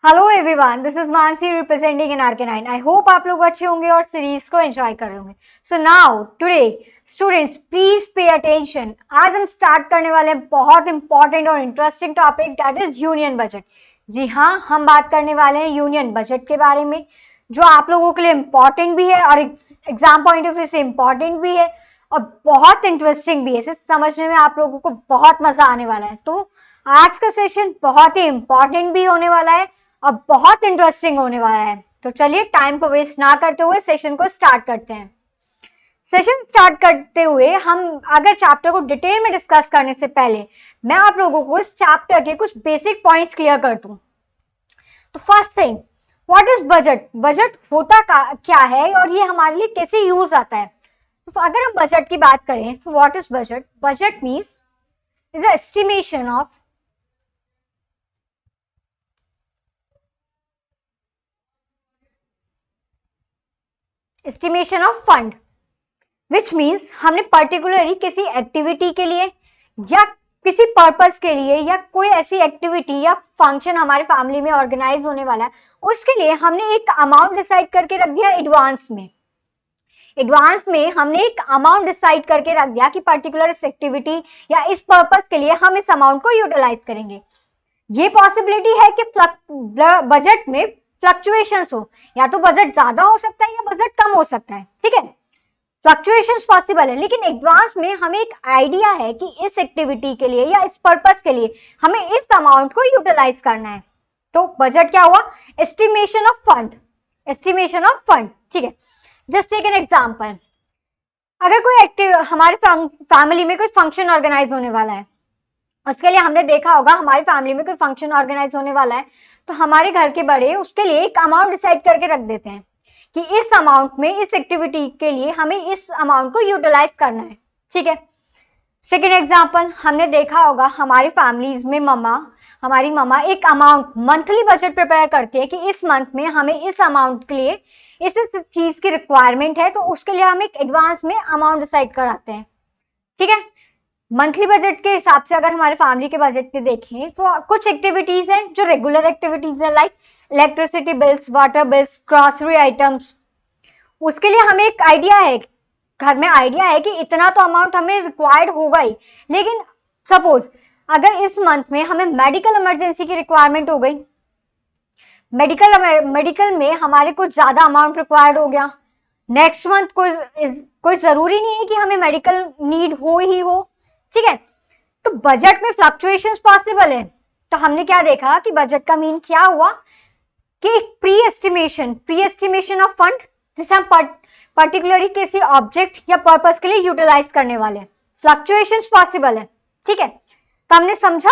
Hello everyone, this is Mansi representing in RK 9। I hope आप लोग अच्छे होंगे और सीरीज को एंजॉय कर रहे होंगे। So now today students please pay attention. आज हम स्टार्ट करने वाले हैं बहुत इंपॉर्टेंट और interesting topic, that is union budget. जी हाँ, हम बात करने वाले हैं यूनियन बजट के बारे में, जो आप लोगों के लिए इंपॉर्टेंट भी है और एग्जाम पॉइंट ऑफ व्यू से इंपॉर्टेंट भी है और बहुत इंटरेस्टिंग भी है। इसे समझने में आप लोगों को बहुत मजा आने वाला है। तो आज का सेशन बहुत ही इंपॉर्टेंट भी होने वाला है और बहुत इंटरेस्टिंग होने वाला है। तो चलिए टाइम को वेस्ट ना करते हुए सेशन को स्टार्ट करते हैं। सेशन स्टार्ट करते हुए हम अगर चैप्टर को डिटेल में डिस्कस करने से पहले मैं आप लोगों को इस चैप्टर के कुछ बेसिक पॉइंट्स क्लियर कर दूं। तो first thing, what is budget? Budget होता क्या है और ये हमारे लिए कैसे यूज आता है? तो अगर हम बजट की बात करें तो what is budget? Budget means is estimation of estimation of fund, which means हमने पर्टिकुलरली किसी एक्टिविटी के लिए या किसी पर्पस के लिए या कोई ऐसी एक्टिविटी या फंक्शन हमारे फैमिली में ऑर्गेनाइज होने वाला है, उसके लिए हमने एक अमाउंट डिसाइड करके रख दिया एडवांस में। एडवांस में हमने एक अमाउंट डिसाइड करके रख दिया कि पर्टिकुलर इस एक्टिविटी या इस पर्पस के लिए हम इस अमाउंट को यूटिलाइज करेंगे। ये पॉसिबिलिटी है कि बजट में फ्लक्चुएशंस हो, या तो बजट ज्यादा हो सकता है या बजट कम हो सकता है। ठीक है, फ्लक्चुएशंस पॉसिबल है, लेकिन एडवांस में हमें एक आइडिया है कि इस एक्टिविटी के लिए या इस पर्पस के लिए हमें इस अमाउंट को यूटिलाइज करना है। तो बजट क्या हुआ? Estimation of fund. Estimation of fund. ठीक है, जस्ट टेक एन एग्जांपल। अगर कोई हमारे फैमिली में कोई फंक्शन ऑर्गेनाइज होने वाला है, उसके लिए हमने देखा होगा हमारी फैमिली में कोई फंक्शन ऑर्गेनाइज होने वाला है, तो हमारे घर के बड़े उसके लिए एक अमाउंट डिसाइड करके रख देते हैं कि इस अमाउंट में इस एक्टिविटी के लिए हमें इस अमाउंट को यूटिलाइज करना है। ठीक है, सेकेंड एग्जाम्पल, हमने देखा होगा हमारी फैमिलीज में हमारी मम्मा एक अमाउंट मंथली बजट प्रिपेयर करती है कि इस मंथ में हमें इस अमाउंट के लिए इस चीज की रिक्वायरमेंट है, तो उसके लिए हम एक एडवांस में अमाउंट डिसाइड कराते हैं। ठीक है, मंथली बजट के हिसाब से अगर हमारे फैमिली के बजट के देखें तो कुछ एक्टिविटीज हैं जो रेगुलर एक्टिविटीज है, like electricity bills, water bills, grocery items. उसके लिए हमें एक आइडिया है, घर में आइडिया है कि इतना तो अमाउंट हमें रिक्वायर्ड होगा ही। लेकिन सपोज अगर इस मंथ में हमें मेडिकल इमरजेंसी की रिक्वायरमेंट हो गई, मेडिकल में हमारे कुछ ज्यादा अमाउंट रिक्वायर्ड हो गया, नेक्स्ट मंथ कोई जरूरी नहीं है कि हमें मेडिकल नीड हो ही हो। ठीक है, तो बजट में फ्लक्चुएशंस पॉसिबल है। तो हमने क्या देखा कि बजट का मीन क्या हुआ कि एक प्री एस्टिमेशन ऑफ फंड, जिसे हम पर्टिकुलरली किसी ऑब्जेक्ट या पर्पस के लिए यूटिलाइज करने वाले हैं। फ्लक्चुएशंस पॉसिबल है। ठीक है, तो हमने समझा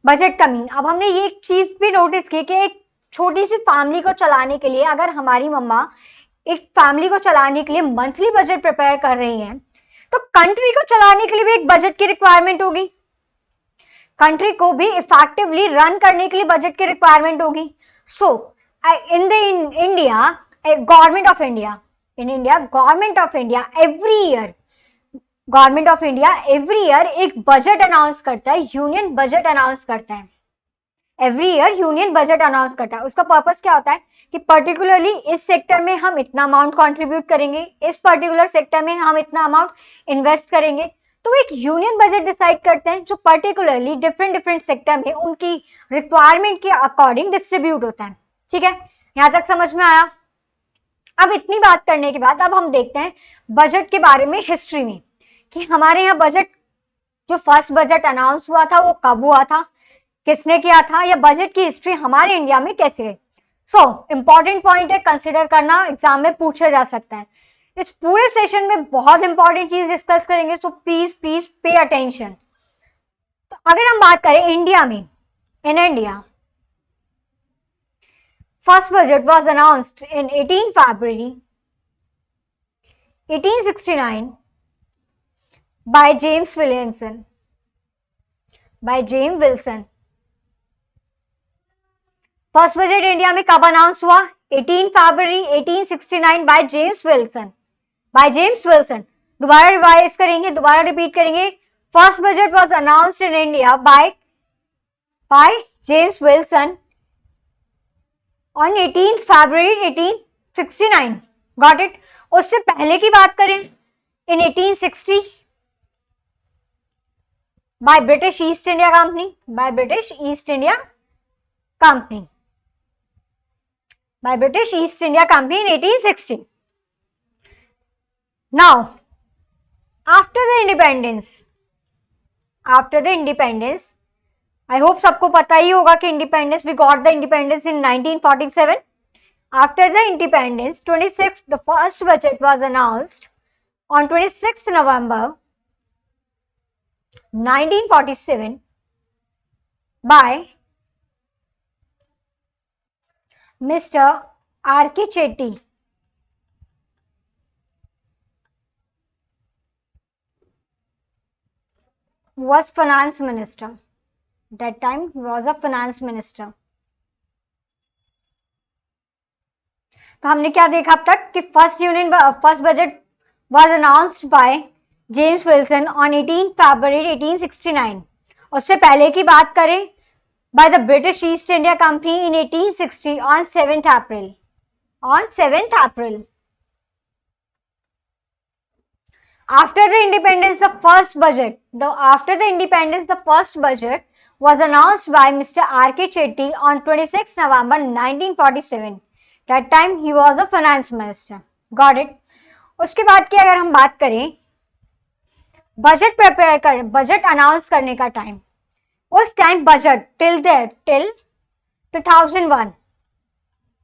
बजट का मीन। अब हमने ये चीज भी नोटिस की कि एक छोटी सी फैमिली को चलाने के लिए अगर हमारी मम्मा एक फैमिली को चलाने के लिए मंथली बजट प्रिपेयर कर रही हैं, तो कंट्री को चलाने के लिए भी एक बजट की रिक्वायरमेंट होगी। कंट्री को भी इफेक्टिवली रन करने के लिए बजट की रिक्वायरमेंट होगी। So in the India government of India government of India every year एक बजट अनाउंस करता है, यूनियन बजट अनाउंस करता है। Every year union budget announce करता है। उसका पर्पस क्या होता है कि पर्टिकुलरली इस सेक्टर में हम इतना अमाउंट कंट्रीब्यूट करेंगे, इस पर्टिकुलर सेक्टर में हम इतना अमाउंट इन्वेस्ट करेंगे। तो एक यूनियन बजट डिसाइड करते हैं जो पर्टिकुलरली डिफरेंट डिफरेंट सेक्टर में उनकी रिक्वायरमेंट के अकॉर्डिंग डिस्ट्रीब्यूट होता है। ठीक है, यहां तक समझ में आया? अब इतनी बात करने के बाद अब हम देखते हैं बजट के बारे में हिस्ट्री में, कि हमारे यहाँ बजट, जो फर्स्ट बजट अनाउंस हुआ था वो कब हुआ था, किसने किया था, या बजट की हिस्ट्री हमारे इंडिया में कैसे है। सो इंपॉर्टेंट पॉइंट है, कंसिडर करना, एग्जाम में पूछा जा सकता है। इस पूरे सेशन में बहुत इंपॉर्टेंट चीज डिस्कस करेंगे, so please please pay attention. तो अगर हम बात करें इंडिया में, in India first budget was announced in 18 February 1869 by James Williamson, by James Wilson। First budget India में कब अनाउंस हुआ? 18 February 1869 by James Wilson. By James Wilson. दोबारा रिवाइज करेंगे, दोबारा रिपीट करेंगे। First budget was announced in India by James Wilson on 18 February 1869, got it. उससे पहले की बात करें, इन 1860 by British east India company, by British east India company, by British East India Company in 1860. Now, after the independence, I hope सबको पता ही होगा कि independence, we got the independence in 1947. After the independence, 26th, the first budget was announced on 26th November 1947 by Mr. R.K. Chetty. Was finance minister. That time he was a finance minister. तो हमने क्या देखा अब तक कि first budget was announced by James Wilson on 18 फरवरी 1869। उससे पहले की बात करें, by the British east India company in 1860 on 7th April, After the independence, the first budget was announced by Mr. R.K. Chetty on 26 November 1947. That time he was a finance minister. Got it? उसके बाद की अगर हम बात करें, budget announce करने का time, उस time budget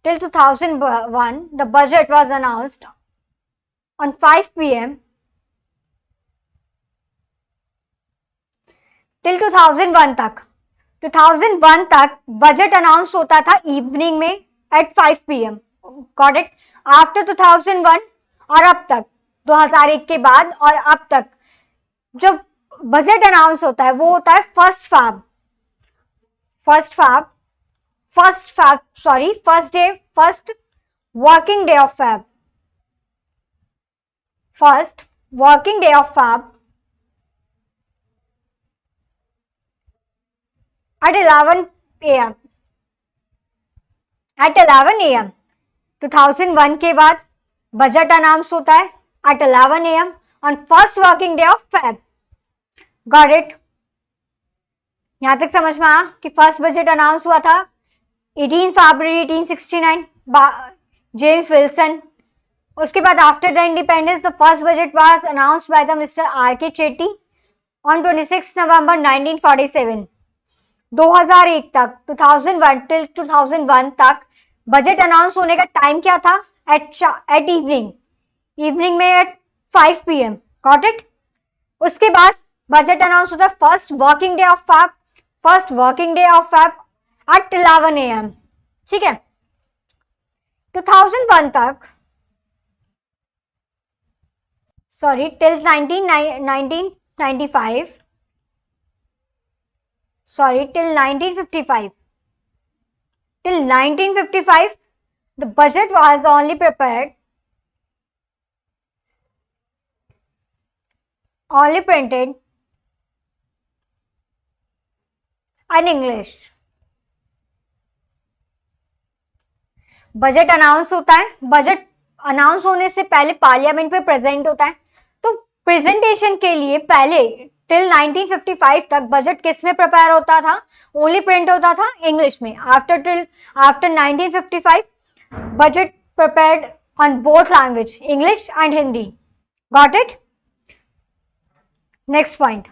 till 2001, the budget was announced on 5 p.m. Till 2001 तक बजट अनाउंस होता था इवनिंग में at 5 p.m. Got it? After 2001 और अब तक 2001 के बाद और अब तक जो बजट अनाउंस होता है वो होता है first working day of fab at 11 a.m. 2001 के बाद बजट अनाउंस होता है at 11 a.m. on first working day of Feb. Got it? यहां तक समझ में आया कि फर्स्ट बजट अनाउंस हुआ था 18 फरवरी 1869 जेम्स विल्सन। उसके बाद after the independence the first budget was announced by the mister R K. Chetty on 26 November 1947। 2001 तक 2001 तक बजट अनाउंस होने का टाइम क्या था? एट इवनिंग में एट 5 p.m. Got it? उसके बाद बजट अनाउंस होता है first working day of Feb at 11 a.m. ठीक है? 2001 तक, sorry, till 1995, till 1955 the budget was only printed in English. Budget announce होता है, बजट अनाउंस होने से पहले पार्लियामेंट में प्रेजेंट होता है, तो प्रेजेंटेशन के लिए पहले टिल 1955 तक बजट किस में प्रिपेयर होता था? ओनली प्रिंट होता था इंग्लिश में। After 1955 budget prepared on both language, English and Hindi. Got it? Next point,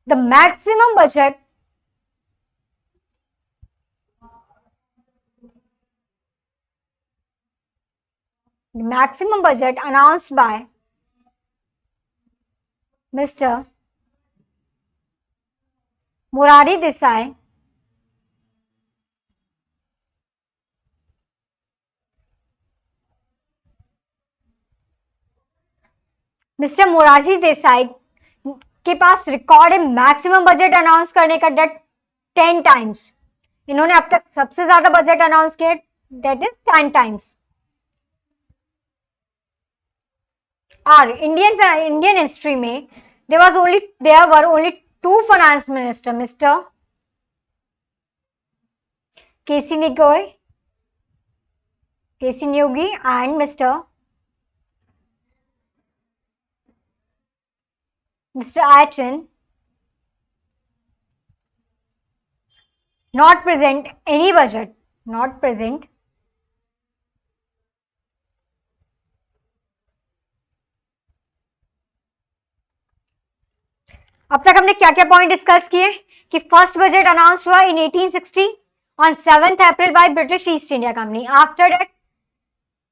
the maximum budget announced by Mr. Morarji Desai के पास रिकॉर्ड है मैक्सिमम बजट अनाउंस करने का, डेट 10 टाइम्स। इन्होंने अब तक सबसे ज्यादा बजट अनाउंस किया, डेट इज 10 टाइम्स। और इंडियन हिस्ट्री में there were only two finance minister, Mr. Casey Nigoy, Casey Nyogi and Mr. Achin not present any budget, not present अब तक हमने क्या क्या पॉइंट डिस्कस किए कि फर्स्ट बजट अनाउंस हुआ इन 1860 on 7th April by British east India company. After that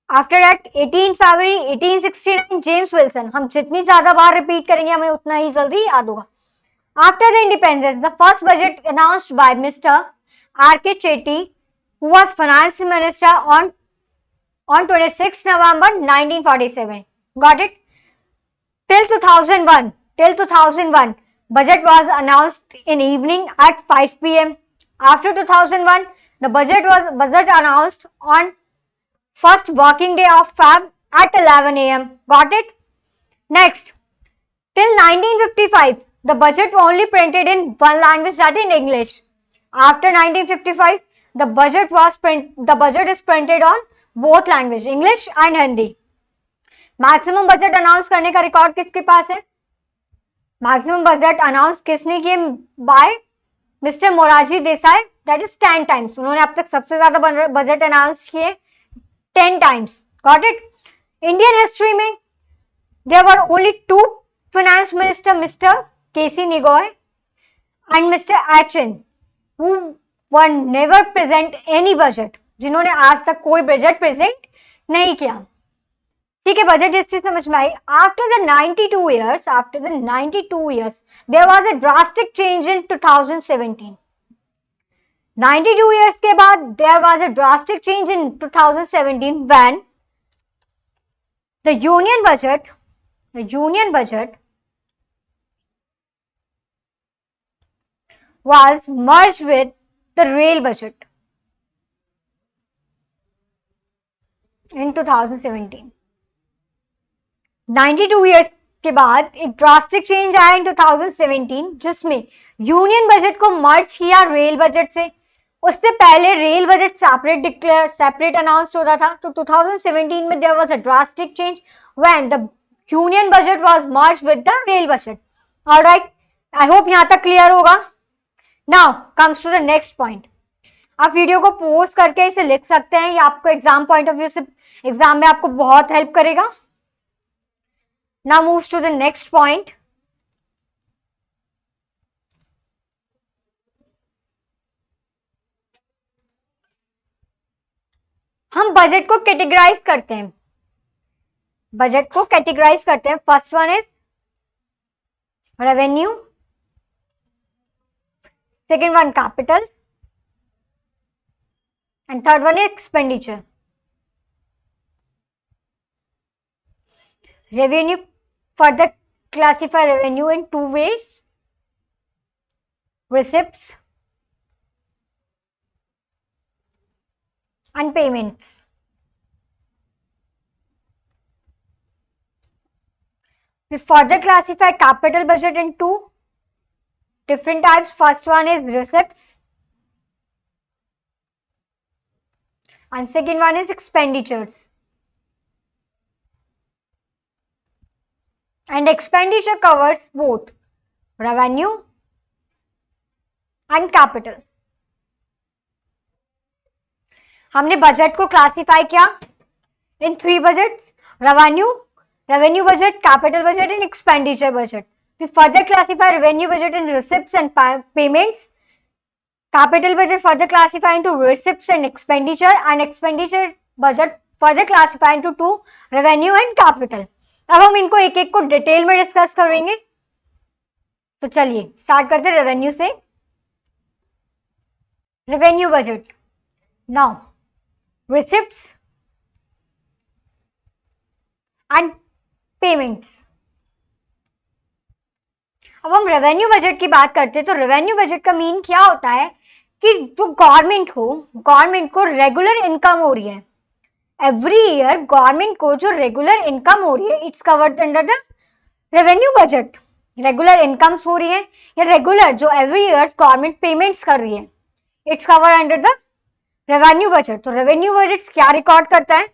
18 February 1869 James Wilson. हम जितनी ज्यादा बार रिपीट करेंगे हमें उतना ही जल्दी याद होगा. After the independence the first budget announced by mister R.K. Chetty, who was finance minister on 26 November 1947. Got it? Till 2001, budget was announced in evening at 5 p.m. After 2001, the budget announced on first working day of Feb at 11 a.m. Got it? Next, till 1955, the budget only printed in one language, that is in English. After 1955, the budget is printed on both language, English and Hindi. Maximum budget announce करने का record किसके पास है? Maximum budget announce किसने किए? By mister Morarji Desai, that is 10 times. उन्होंने अब तक सबसे ज्यादा बजट अनाउंस किए 10 times. Got it? Indian history में there were only 2 finance minister, mister K C Neogy and mister एचिन, who were never present any budget, जिन्होंने आज तक कोई बजट प्रेजेंट नहीं किया. ठीक है, बजट हिस्ट्री समझ में आई. After the 92 years there was a drastic change in 2017. 92 years के बाद there was a drastic change in 2017 when the union budget was merged with the rail budget in 2017. 92 years के बाद एक ड्रास्टिक चेंज आया इन 2017 जिसमें यूनियन बजट को मर्ज किया rail budget से. उससे पहले रेल बजट सेपरेट अनाउंस हो रहा था. तो 2017 में there was a drastic change when the union budget was merged with the rail budget. Alright, I hope यहां तक क्लियर होगा. Now comes to the next point. आप वीडियो को पॉज करके इसे लिख सकते हैं, ये आपको एग्जाम पॉइंट ऑफ व्यू से एग्जाम में आपको बहुत हेल्प करेगा. Now moves to the next point. हम बजट को कैटेगराइज करते हैं. First one is revenue, second one capital and third one is expenditure. Revenue, further classify revenue in 2 ways: receipts and payments. We further classify capital budget in 2 different types. First one is receipts and second one is expenditures. And expenditure covers both revenue and capital. हमने budget को classify किया इन 3 budgets: revenue budget, capital budget and expenditure budget. We further classify revenue budget in receipts and payments. Capital budget further classify into receipts and expenditure, and expenditure budget further classify into 2: revenue and capital. अब हम इनको एक एक को detail में discuss करेंगे. तो चलिए स्टार्ट करते हैं रेवेन्यू से. Revenue budget. Now receipts and payments. अब हम रेवेन्यू बजट की बात करते हैं तो रेवेन्यू बजट का मीन क्या होता है कि जो गवर्नमेंट को रेगुलर इनकम हो रही है एवरी ईयर, गवर्नमेंट को जो रेगुलर इनकम हो रही है it's covered under the revenue budget. Regular incomes हो रही है या रेगुलर जो एवरी ईयर गवर्नमेंट पेमेंट्स कर रही है it's covered under the revenue budget, तो रेवेन्यू बजट क्या रिकॉर्ड करता है?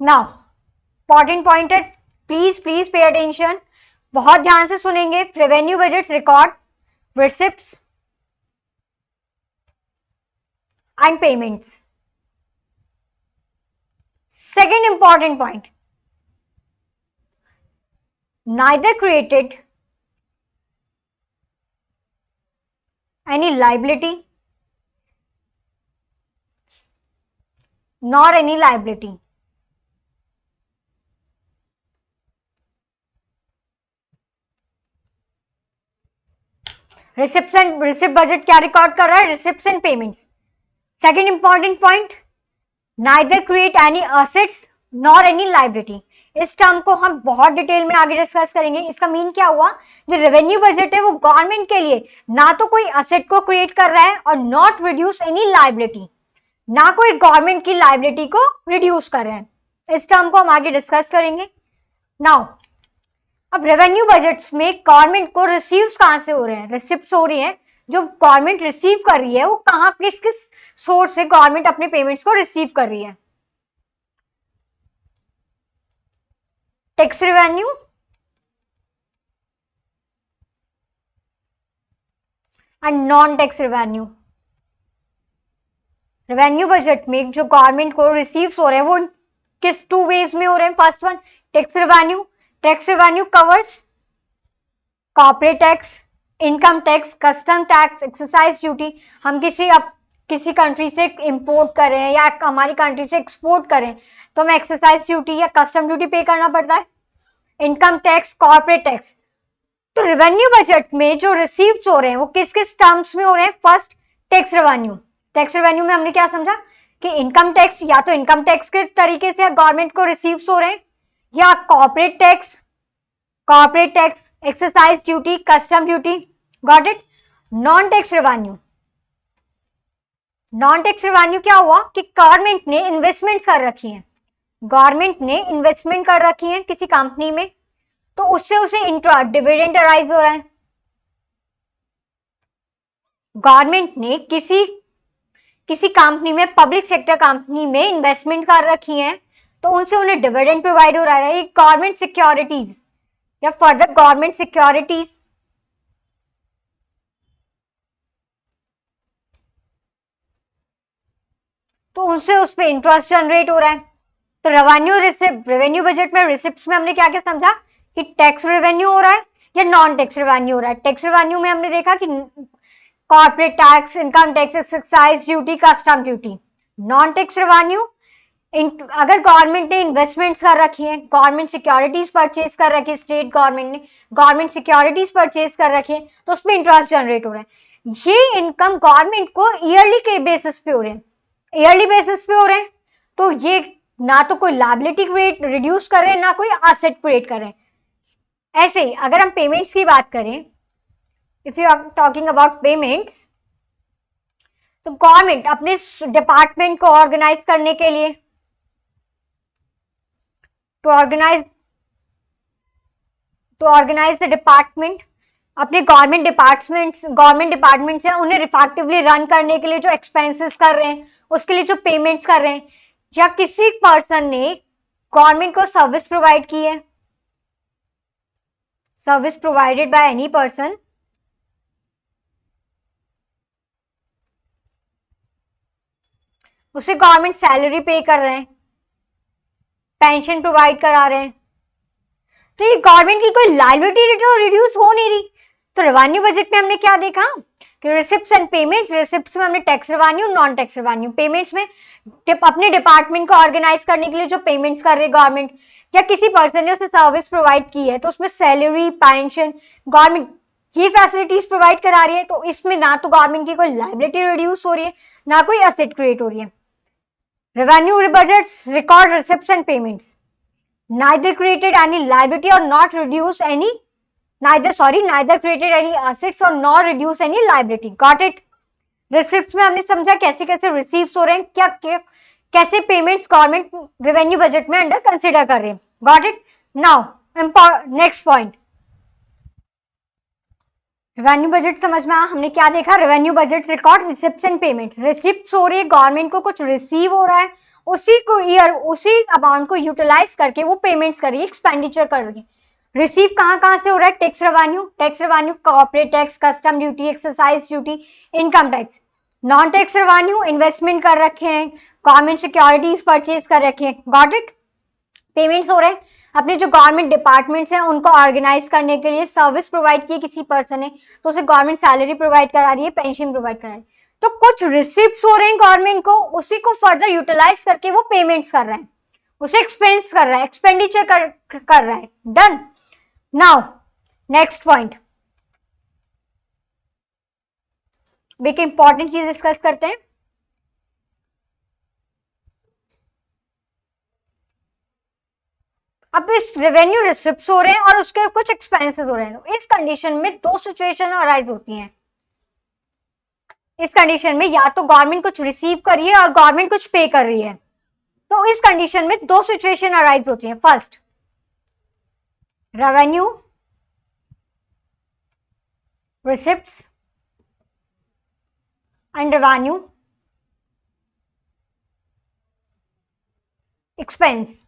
नाउ इंपॉर्टेंट पॉइंट है, प्लीज प्लीज पे अटेंशन, बहुत ध्यान से सुनेंगे। Revenue budget record receipts and payments. Second important point, neither created any liability nor any liability. Receipt budget क्या रिकॉर्ड कर रहा है? Receipts and payments. Second important point, neither create any assets nor any liability. इस term को हम बहुत detail में आगे डिस्कस करेंगे। इसका मीन क्या हुआ, जो रेवेन्यू बजट है वो गवर्नमेंट के लिए ना तो कोई असेट को क्रिएट कर रहा है और नॉट रिड्यूस एनी लाइबिलिटी, ना कोई गवर्नमेंट की लाइबिलिटी को रिड्यूस कर रहे हैं। इस टर्म को हम आगे डिस्कस करेंगे। नाउ अब रेवेन्यू बजट्स में गवर्नमेंट को रिसीव्स कहां से हो रहे हैं? रिसिप्ट्स हो रही है, जो गवर्नमेंट रिसीव कर रही है वो कहां, किस किस सोर्स से गवर्नमेंट अपने पेमेंट्स को रिसीव कर रही है? Tax revenue and non tax revenue. Revenue budget में जो गवर्नमेंट को रिसीव्स हो रहे हैं वो किस टू वेज में हो रहे हैं? First one, tax revenue. Tax revenue covers corporate tax, income tax, custom tax, excise duty. हम किसी कंट्री से इंपोर्ट करें या हमारी कंट्री से एक्सपोर्ट करें तो हमें एक्साइज ड्यूटी या कस्टम ड्यूटी पे करना पड़ता है। Income tax, corporate tax. तो रेवेन्यू बजट में जो रिसीव्स हो रहे हैं वो किस किस टर्म्स में हो रहे हैं? First, tax revenue. Tax revenue में हमने क्या समझा कि इनकम टैक्स या तो इनकम टैक्स के तरीके से गवर्नमेंट को रिसीव्स हो रहे हैं, या corporate tax, excise duty, custom duty. Got it? Non tax revenue, non tax revenue क्या हुआ कि गवर्नमेंट ने इन्वेस्टमेंट कर रखी है, गवर्नमेंट ने इन्वेस्टमेंट कर रखी है किसी कंपनी में, तो उससे उसे इंट्रा डिविडेंड अराइज हो रहा है। गवर्नमेंट ने किसी कंपनी में, पब्लिक सेक्टर कंपनी में इन्वेस्टमेंट कर रखी है तो उनसे उन्हें डिविडेंड प्रोवाइड हो रहा है। ये गवर्नमेंट सिक्योरिटीज या फर्दर गवर्नमेंट सिक्योरिटीज, तो उनसे उस पर इंटरेस्ट जनरेट हो रहा है। तो रेवेन्यू बजट में रिसिप्ट्स में हमने क्या क्या समझा कि टैक्स रेवेन्यू हो रहा है या नॉन टैक्स रेवेन्यू हो रहा है। टैक्स रेवेन्यू में हमने देखा कि corporate tax, income tax, excise duty, custom duty. Non tax revenue, अगर गवर्नमेंट ने इन्वेस्टमेंट्स कर रखी है, गवर्नमेंट सिक्योरिटीज परचेज कर रखी है, स्टेट गवर्नमेंट ने गवर्नमेंट सिक्योरिटीज परचेज कर रखी है, तो उसमें इंटरेस्ट जनरेट हो रहा है। ये इनकम गवर्नमेंट को ईयरली के बेसिस पे हो रहे हैं, ईयरली बेसिस पे हो रहे हैं। तो ये ना तो कोई लायबिलिटी क्रिएट रिड्यूस कर रहे हैं, ना कोई एसेट क्रिएट कर रहे हैं। ऐसे ही अगर हम पेमेंट्स की बात करें, if you are talking about payments, तो गवर्नमेंट अपने डिपार्टमेंट को ऑर्गेनाइज करने के लिए, टू ऑर्गेनाइज द डिपार्टमेंट, अपने गवर्नमेंट डिपार्टमेंट्स हैं उन्हें इफेक्टिवली रन करने के लिए जो एक्सपेंसेस कर रहे हैं, उसके लिए जो पेमेंट्स कर रहे हैं, या किसी पर्सन ने गवर्नमेंट को सर्विस प्रोवाइड की है, service provided by any person, उसे गवर्नमेंट सैलरी पे कर रहे हैं, पेंशन प्रोवाइड करा रहे हैं, तो ये गवर्नमेंट की कोई लायबिलिटी तो रिड्यूस हो नहीं रही। तो रेवेन्यू बजट में हमने क्या देखा कि रिसिप्ट्स एंड पेमेंट्स, रिसिप्ट्स में हमने tax revenue, non tax revenue, payments में अपने डिपार्टमेंट को ऑर्गेनाइज करने के लिए जो पेमेंट्स कर रही है गवर्नमेंट, या किसी पर्सन ने उसे सर्विस प्रोवाइड की है तो उसमें सैलरी, पेंशन, गवर्नमेंट ये फैसिलिटीज प्रोवाइड करा रही है, तो इसमें ना तो गवर्नमेंट की कोई लायबिलिटी रिड्यूस हो रही है, ना कोई एसेट क्रिएट हो रही है। Revenue budgets record receipts and payments, neither created any liability or not reduced any neither created any assets or nor reduce any liability. Got it? Receipts में हमने समझा कैसे कैसे रिसीव्स हो रहे हैं, कैसे पेमेंट्स गवर्नमेंट रेवेन्यू बजट में अंडर कंसिडर कर रहे हैं। Got it? Now next point, revenue budget समझ में आया? हमने क्या देखा? Revenue budget record receipts and payments. Receipts हो रही है, गवर्नमेंट को कुछ रिसीव हो रहा है, उसी को ईयर उसी अमाउंट को यूटिलाइज करके वो पेमेंट्स कर रही है, एक्सपेंडिचर कर रही है। रिसीव कहां से हो रहा है? Tax revenue, corporate tax, custom duty, exercise duty, income tax. Non tax revenue, investment कर रखे हैं, गवर्नमेंट सिक्योरिटीज परचेज कर रखे हैं, गॉट इट। पेमेंट्स हो रहे हैं, अपने जो गवर्नमेंट डिपार्टमेंट्स हैं उनको ऑर्गेनाइज करने के लिए सर्विस प्रोवाइड की किसी पर्सन ने, तो उसे गवर्नमेंट सैलरी प्रोवाइड करा रही है, पेंशन प्रोवाइड करा रही है, तो कुछ रिसिप्ट्स हो रहे हैं गवर्नमेंट को, उसी को फर्दर यूटिलाइज करके वो पेमेंट्स कर रहा है, उसे एक्सपेंस कर रहा है, एक्सपेंडिचर कर रहा है। डन। नाउ नेक्स्ट पॉइंट, एक इंपॉर्टेंट चीज डिस्कस करते हैं। अब इस रेवेन्यू रिसिप्ट्स हो रहे हैं और उसके कुछ एक्सपेंसेस हो रहे हैं, तो इस कंडीशन में दो सिचुएशन अराइज होती हैं। इस कंडीशन में या तो गवर्नमेंट कुछ रिसीव कर रही है और गवर्नमेंट कुछ पे कर रही है, तो इस कंडीशन में दो सिचुएशन अराइज होती हैं। First, revenue receipts and revenue expense.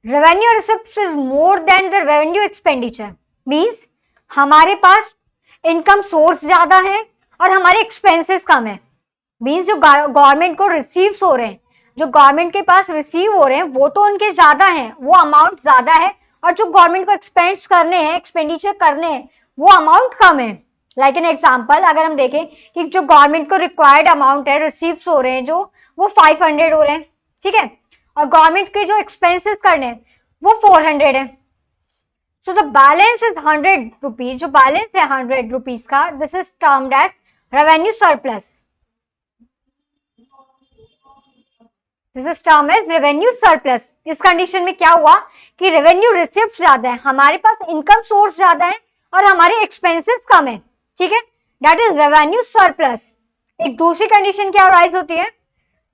Revenue receipts is more then the revenue expenditure, means हमारे पास इनकम सोर्स ज्यादा है और हमारे एक्सपेंसेस कम है। मींस जो गवर्नमेंट को रिसीव्स हो रहे हैं, जो गवर्नमेंट के पास रिसीव हो रहे हैं वो तो उनके ज्यादा हैं, वो अमाउंट ज्यादा है, और जो गवर्नमेंट को एक्सपेंस करने हैं, एक्सपेंडिचर करने हैं, वो अमाउंट कम है। लाइक एन एग्जांपल, अगर हम देखें कि जो गवर्नमेंट को रिक्वायर्ड अमाउंट है, रिसीव्स हो रहे हैं जो, वो 500 हो रहे हैं, ठीक है, और गवर्नमेंट के जो एक्सपेंसेस करने हैं वो 400 है। So the balance is 100 rupees, जो बैलेंस है 100 रुपीज का, this is termed as revenue surplus. This is term as revenue surplus. इस कंडीशन में क्या हुआ कि रेवेन्यू रिसिप्ट ज्यादा है, हमारे पास इनकम सोर्स ज्यादा है और हमारे एक्सपेंसेस कम है, ठीक है, दैट इज रेवेन्यू सरप्लस। एक दूसरी कंडीशन क्या अराइज होती है,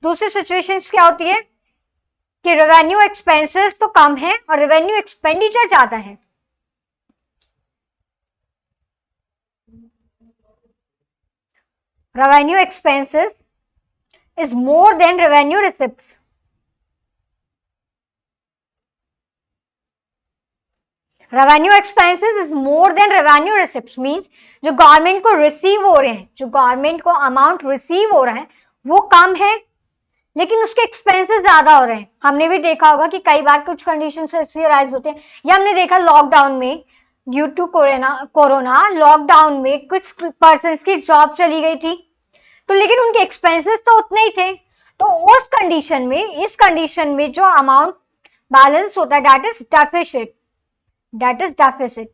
दूसरी सिचुएशन क्या होती है कि रेवेन्यू एक्सपेंसेस तो कम है और रेवेन्यू एक्सपेंडिचर ज्यादा है। Revenue expenses is more than revenue receipts. Revenue expenses is more than revenue receipts means जो गवर्नमेंट को रिसीव हो रहे हैं, जो गवर्नमेंट को अमाउंट रिसीव हो रहा है वो कम है, लेकिन उसके एक्सपेंसेस ज्यादा हो रहे हैं। हमने भी देखा होगा कि कई बार कुछ कंडीशन ऐसी अराइज होते हैं, या हमने देखा लॉकडाउन में, ड्यू टू कोरोना लॉकडाउन में कुछ पर्सन की जॉब चली गई थी, तो लेकिन उनके एक्सपेंसेस तो उतने ही थे, तो उस कंडीशन में, इस कंडीशन में जो अमाउंट बैलेंस होता है that is deficit, that is deficit.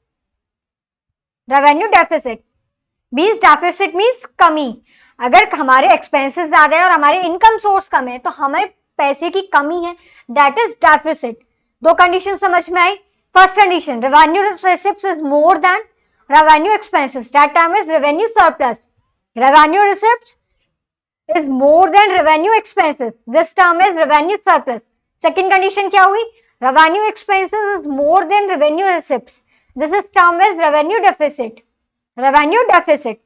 Revenue deficit means, deficit means कमी। अगर हमारे एक्सपेंसेस ज्यादा है और हमारे इनकम सोर्स कम है तो हमें पैसे की कमी है, दैट इज डेफिसिट। दो कंडीशन समझ में आई। First condition, revenue receipts is more than revenue expenses, that term is revenue surplus. Revenue receipts is more than revenue expenses. This term is revenue surplus. Second condition क्या हुई? Revenue expenses is more than revenue receipts. This is term is revenue deficit. Revenue deficit.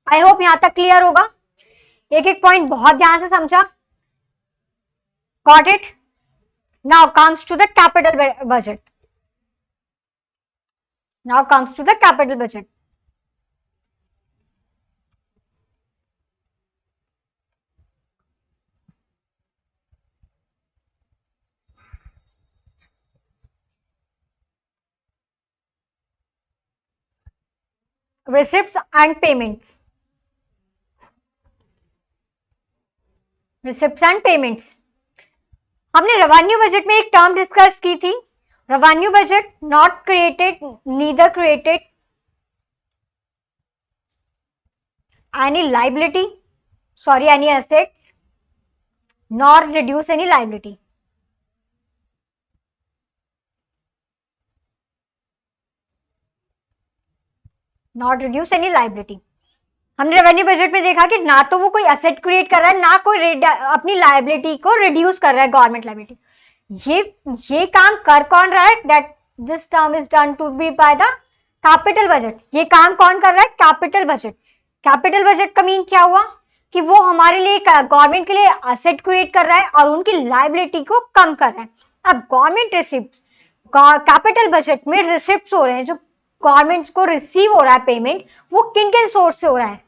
I hope यहाँ तक clear होगा। एक एक point बहुत ध्यान से समझा। Got it? Now comes to the capital budget. Now comes to the capital budget. Receipts and payments. Receipts and payments. हमने रेवेन्यू बजट में एक टर्म डिस्कस की थी, revenue budget not created, neither created any liability, sorry any assets, nor reduce any liability. Not reduce any liability. हमने revenue budget में देखा कि ना तो वो कोई एसेट क्रिएट कर रहा है, ना कोई अपनी लाइबिलिटी को रिड्यूस कर रहा है, गवर्नमेंट लाइबिलिटी। ये काम कर कौन रहा है? That this term is done to be by the capital budget, ये काम कौन कर रहा है? Capital budget. कैपिटल बजट का मीन क्या हुआ कि वो हमारे लिए, गवर्नमेंट के लिए एसेट क्रिएट कर रहा है और उनकी लायबिलिटी को कम कर रहा है। अब गवर्नमेंट रिसिप्ट, कैपिटल बजट में रिसिप्ट हो रहे हैं, जो गवर्नमेंट को रिसीव हो रहा है पेमेंट, वो किन किन सोर्स से हो रहा है?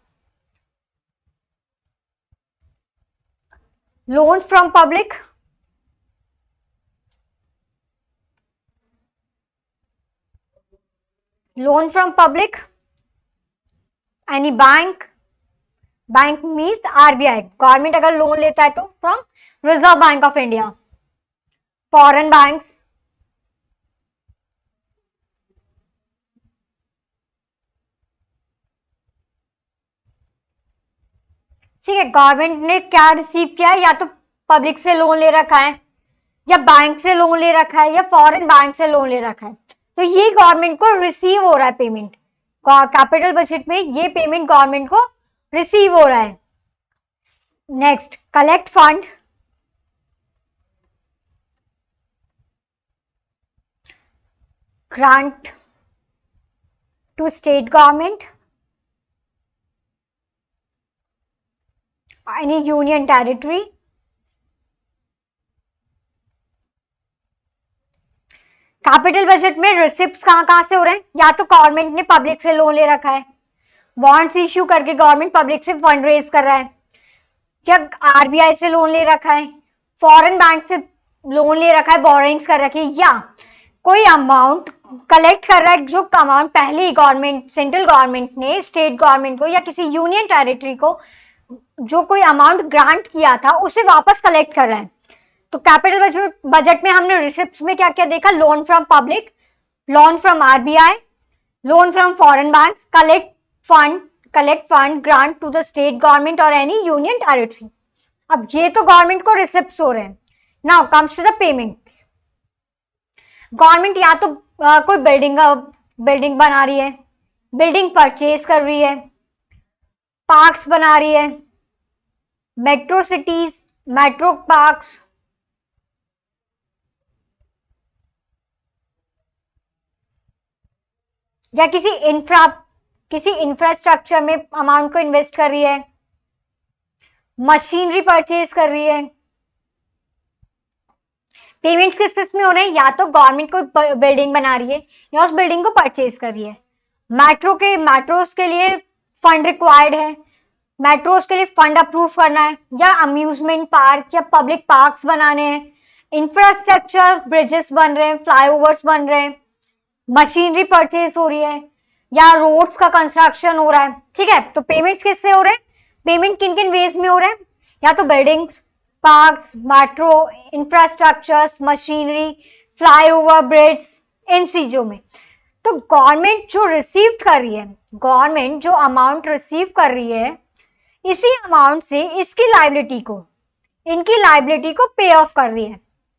Loan from public, loan from public, any bank, bank means RBI, government अगर लोन लेता है तो from reserve bank of India, foreign banks, ठीक है। गवर्नमेंट ने क्या रिसीव किया है? या तो पब्लिक से लोन ले रखा है, या बैंक से लोन ले रखा है, या फॉरेन बैंक से लोन ले रखा है, तो ये गवर्नमेंट को रिसीव हो रहा है पेमेंट। कैपिटल बजट में ये पेमेंट गवर्नमेंट को रिसीव हो रहा है। Next, collect fund, grant to state government, any union territory, capital budget में रिसिप्ट कहां से हो रहे हैं? या तो गवर्नमेंट ने पब्लिक से लोन ले रखा है, बॉन्ड्स इश्यू करके गवर्नमेंट पब्लिक से फंड रेज कर रहा है, या आरबीआई से लोन ले रखा है, फॉरेन बैंक से लोन ले रखा है, बोरिंग्स कर रखी है, या कोई अमाउंट कलेक्ट कर रहा है, जो अमाउंट पहले ही गवर्नमेंट, सेंट्रल गवर्नमेंट ने स्टेट गवर्नमेंट को या किसी यूनियन टेरिटरी को जो कोई अमाउंट ग्रांट किया था उसे वापस कलेक्ट कर रहा है। तो कैपिटल बजट में हमने रिसिप्ट्स में क्या क्या देखा? Loan from public, loan from RBI, loan from foreign bank, collect fund grant to the state government और एनी यूनियन टेरिटरी। अब ये तो गवर्नमेंट को रिसिप्ट्स हो रहे हैं। Now comes to the payments. Government या तो कोई बिल्डिंग बना रही है, बिल्डिंग परचेज कर रही है, पार्क्स बना रही है, मेट्रो सिटीज, मेट्रो पार्क्स, या किसी इंफ्रास्ट्रक्चर में अमाउंट को इन्वेस्ट कर रही है, मशीनरी परचेज कर रही है। पेमेंट्स किस किस में हो रहे हैं? या तो गवर्नमेंट कोई बिल्डिंग बना रही है या उस बिल्डिंग को परचेज कर रही है। मेट्रोस के लिए फंड रिक्वायर्ड है, मेट्रोस के लिए फंड अप्रूव करना है, या अम्यूजमेंट पार्क या पब्लिक पार्क्स बनाने हैं, इंफ्रास्ट्रक्चर, ब्रिजेस बन रहे हैं, फ्लाईओवर्स बन रहे हैं, मशीनरी परचेज हो रही है, या रोड्स का कंस्ट्रक्शन हो रहा है। ठीक है, तो पेमेंट्स किससे हो रहे हैं? पेमेंट किन किन वेज में हो रहे हैं? या तो buildings, parks, metro, infrastructures, machinery, flyover, bridge, इन चीजों में। तो गवर्नमेंट जो रिसीव कर रही है, गवर्नमेंट जो अमाउंट रिसीव कर रही है, इसी अमाउंट से इनकी लाइबिलिटी को पे ऑफ कर रही है।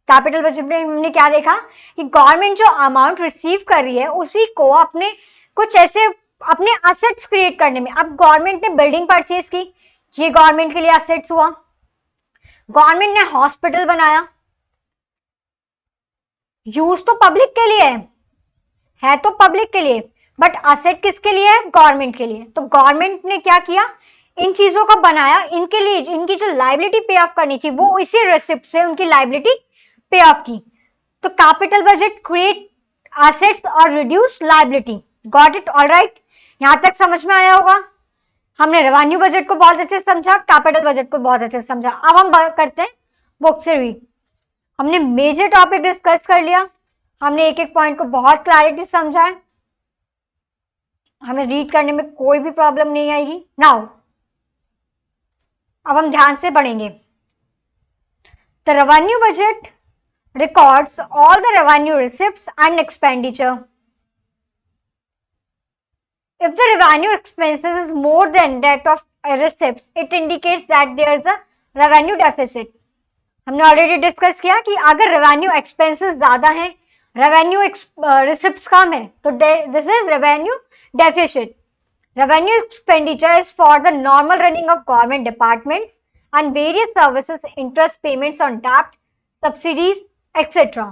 कैपिटल बजट में हमने क्या देखा कि गवर्नमेंट जो अमाउंट रिसीव कर रही है उसी को अपने कुछ ऐसे अपने एसेट्स क्रिएट करने में, अब गवर्नमेंट ने बिल्डिंग परचेज की, ये गवर्नमेंट के लिए एसेट्स हुआ। गवर्नमेंट ने हॉस्पिटल बनाया, यूज तो पब्लिक के लिए है तो पब्लिक के लिए, बट एसेट किसके लिए है? गवर्नमेंट के लिए। तो गवर्नमेंट ने क्या किया? इन चीजों को बनाया, इनके लिए इनकी जो लाइबिलिटी पे ऑफ करनी थी वो इसी रिसिप्ट से उनकी लाइबिलिटी पे ऑफ की। तो कैपिटल बजट क्रिएट एसेट्स और reduce liability. Got it? All right, यहां तक समझ में आया होगा। हमने रेवेन्यू बजट को बहुत अच्छे से समझा, कैपिटल बजट को बहुत अच्छे से समझा। अब हम करते हैं बुक से रीड। हमने मेजर टॉपिक डिस्कस कर लिया, हमने एक एक पॉइंट को बहुत क्लैरिटी समझा है, हमें रीड करने में कोई भी प्रॉब्लम नहीं आएगी। नाउ अब हम ध्यान से पढ़ेंगे। The revenue budget records all the revenue receipts and expenditure. If the revenue expenses is more than that of receipts, it indicates that there is a revenue deficit. हमने ऑलरेडी डिस्कस किया कि अगर revenue expenses ज्यादा हैं, revenue receipts कम है, तो this is revenue deficit. Revenue expenditure is for the normal running of government departments and various services, interest payments on debt, subsidies, etc.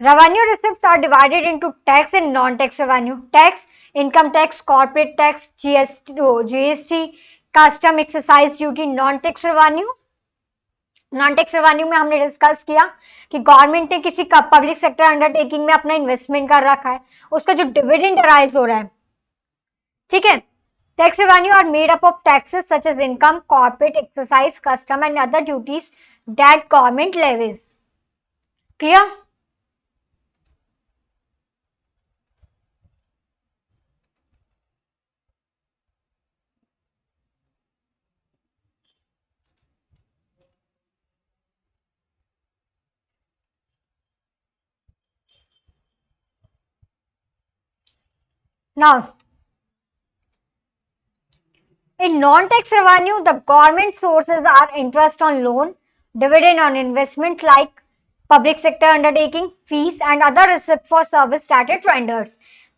Revenue receipts are divided into tax and non-tax revenue. Tax, income tax, corporate tax, GST, custom, excise duty. Non-tax revenue, non tax revenue में हमने discuss किया कि government ने किसी का public sector undertaking में अपना investment कर रखा है, उसका जो डिविडेंड अराइज हो रहा है, ठीक है. Tax revenue are made up of taxes such as income, corporate, exercise, custom and other duties that government levies. Clear? Now, in non-tax revenue, the government sources are interest on loan, dividend on investment like public sector undertaking, fees and other receipts for service that it renders.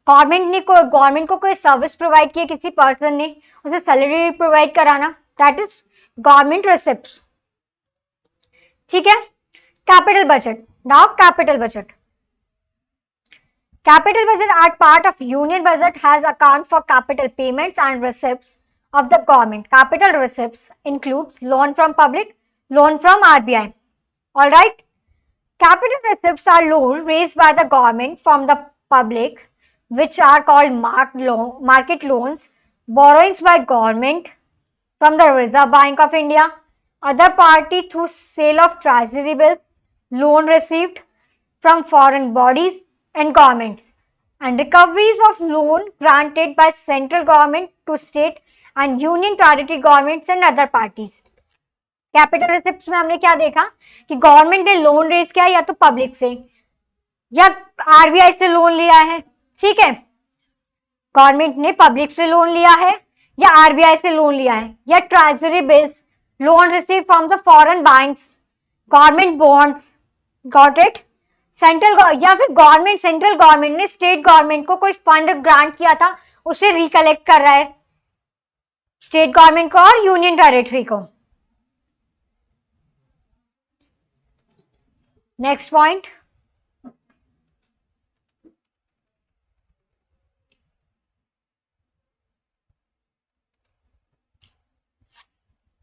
Government को कोई service provide की किसी person ने, उसे salary provide कराना, that is government receipts. ठीक है. Capital budget. Now capital budget. Capital budget are part of union budget has account for capital payments and receipts of the government. Capital receipts include loan from public, loan from RBI. Alright? Capital receipts are loans raised by the government from the public, which are called market loans, borrowings by government from the Reserve Bank of India, other party through sale of treasury bills, loan received from foreign bodies and governments, and recoveries of loan granted by central government to state and union territory governments and other parties. Capital receipts में हमने क्या देखा कि government ने loan raise किया या तो public से या आरबीआई से लोन लिया है. ठीक है. गवर्नमेंट ने पब्लिक से लोन लिया है या आरबीआई से लोन लिया है या treasury bills, loan receive from the foreign banks, government bonds. Got it? Central या फिर गवर्नमेंट, सेंट्रल गवर्नमेंट ने स्टेट गवर्नमेंट को कोई फंड ग्रांट किया था, उसे रिकलेक्ट कर रहा है स्टेट गवर्नमेंट को और यूनियन टेरिटरी को. Next point.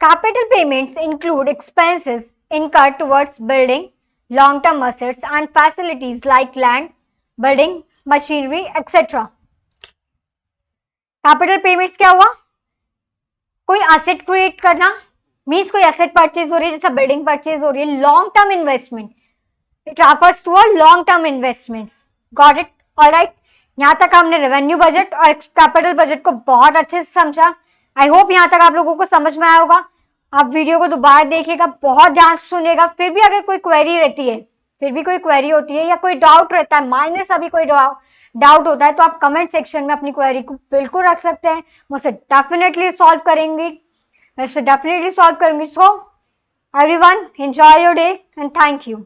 Capital payments include expenses incurred towards building long-term assets and facilities like land, building, machinery, etc. Capital payments क्या हुआ? कोई asset create करना, means कोई asset purchase हो रही है, जैसा building purchase हो रही है, long-term investment. It refers to a long-term investments. Got it? All right. यहाँ तक हमने रेवेन्यू बजट और कैपिटल बजट को बहुत अच्छे से समझा. आई होप यहाँ तक आप लोगों को समझ में आया होगा. आप वीडियो को दोबारा देखिएगा, बहुत ध्यान से सुनिएगा. फिर भी अगर कोई क्वेरी रहती है, फिर भी कोई क्वेरी होती है या कोई डाउट रहता है, माइनर सा भी कोई डाउट होता है, तो आप कमेंट सेक्शन में अपनी क्वेरी को बिल्कुल रख सकते हैं. मुझसे डेफिनेटली सॉल्व करेंगे, मैं डेफिनेटली सॉल्व करूंगी. So everyone, enjoy your day and thank you.